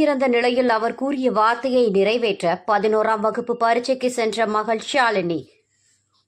உயிரிழந்த நிலையில் அவர் கூறிய வார்த்தையை நிறைவேற்ற 11ஆம் வகுப்பு பரீட்சைக்கு சென்ற மகள் ஷாலினி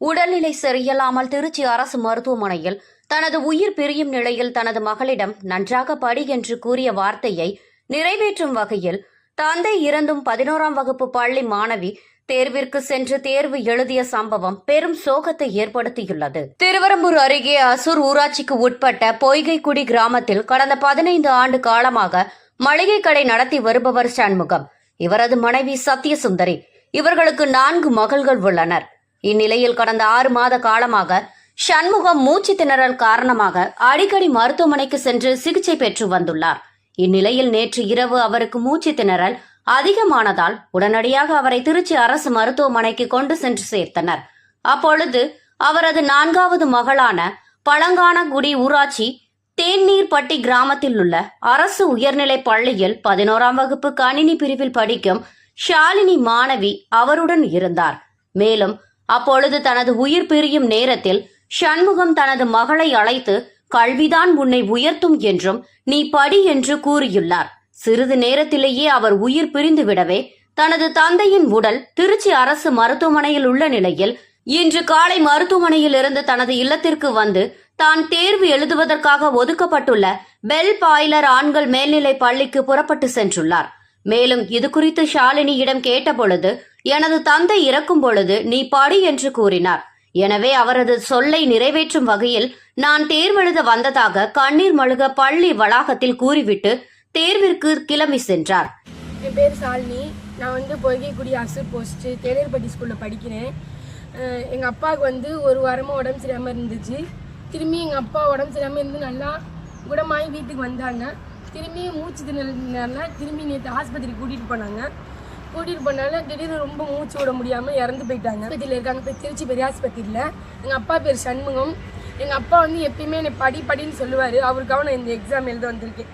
உடல்நிலை சரியில்லாமல் திருச்சி அரசு மருத்துவமனையில் தனது உயிர் பிரியும் நிலையில் தனது மகளிடம் நன்றாக படி என்று கூறிய வார்த்தையை நிறைவேற்றும் வகையில் தந்தை இறந்தும் 11ஆம் வகுப்பு பள்ளி மாணவி தேர்விற்கு சென்று தேர்வு எழுதிய சம்பவம் பெரும் சோகத்தை ஏற்படுத்தியுள்ளது. திருவரம்பூர் அருகே அசூர் ஊராட்சிக்கு உட்பட்ட பொய்கைக்குடி கிராமத்தில் கடந்த 15 ஆண்டு காலமாக மளிகை கடை நடத்தி வருபவர் சண்முகம். இவரது மனைவி சத்யசுந்தரி. இவர்களுக்கு 4 மகள்கள் உள்ளனர். இந்நிலையில் கடந்த 6 மாத காலமாக சண்முகம் மூச்சு திணறல் காரணமாக அடிக்கடி மருத்துவமனைக்கு சென்று சிகிச்சை பெற்று வந்துள்ளார். இந்நிலையில் நேற்று இரவு அவருக்கு மூச்சு திணறல் அதிகமானதால் உடனடியாக அவரை திருச்சி அரசு மருத்துவமனைக்கு கொண்டு சென்று சேர்த்தனர். அப்பொழுது அவரது 4வது மகளான பழங்கானகுடி ஊராட்சி தேன்னீர்பட்டி கிராமத்தில் உள்ள அரசு உயர்நிலை பள்ளியில் 11ஆம் வகுப்பு கணினி பிரிவில் படிக்கும் ஷாலினி மாணவி அவருடன் இருந்தார். மேலும் அப்பொழுது தனது உயிர் பிரியும் நேரத்தில் சண்முகம் தனது மகளை அழைத்து கல்விதான் உன்னை உயர்த்தும் என்றும் நீ படி என்று கூறியுள்ளார். சிறிது நேரத்திலேயே அவர் உயிர் பிரிந்து விடவே தனது தந்தையின் உடல் திருச்சி அரசு மருத்துவமனையில் உள்ள நிலையில் இன்று காலை மருத்துவமனையில் இருந்து தனது இல்லத்திற்கு வந்து தான் தேர்வு எழுதுவதற்காக ஒதுக்கப்பட்டுள்ள பெல் பாய்லர் ஆண்கள் மேல்நிலை பள்ளிக்கு புறப்பட்டு சென்றுள்ளார். மேலும் இதுகுறித்து ஷாலினியிடம் கேட்டபொழுது எனது தந்தை இறக்கும் பொழுது நீ படி என்று கூறினார். எனவே அவரது சொல்லை நிறைவேற்றும் வகையில் நான் தேர்வெழுத வந்ததாக கண்ணீர் மழுக பள்ளி வளாகத்தில் கூறிவிட்டு தேர்விற்கு கிளம்பி சென்றார். என் பேர் ஷாலினி. நான் பொய்கைக்குடி அசூர் போஸ்ட் தேனேர்பட்டி ஸ்கூலில் படிக்கிறேன். எங்கள் அப்பாவுக்கு ஒரு வாரமாக உடம்பு சரியாமல் இருந்துச்சு. திரும்பி எங்கள் அப்பா உடம்பு சரியாமல் இருந்து நல்லா குணமாகி வீட்டுக்கு வந்தாங்க. திரும்பி மூச்சு திணறனால திரும்பி நேற்று ஆஸ்பத்திரிக்கு கூட்டிகிட்டு போனால திடீர்னு ரொம்ப மூச்சு விட முடியாமல் இறந்து போயிட்டாங்க. ஆஸ்பத்திரியில் இருக்காங்க, திருச்சி பெரிய ஆஸ்பத்திரியில். எங்கள் அப்பா பேர் சண்முகம். எங்கள் அப்பா எப்பயுமே என்னை படின்னு சொல்லுவார். அவருக்காக நான் இந்த எக்ஸாம் எழுத வந்திருக்கேன்.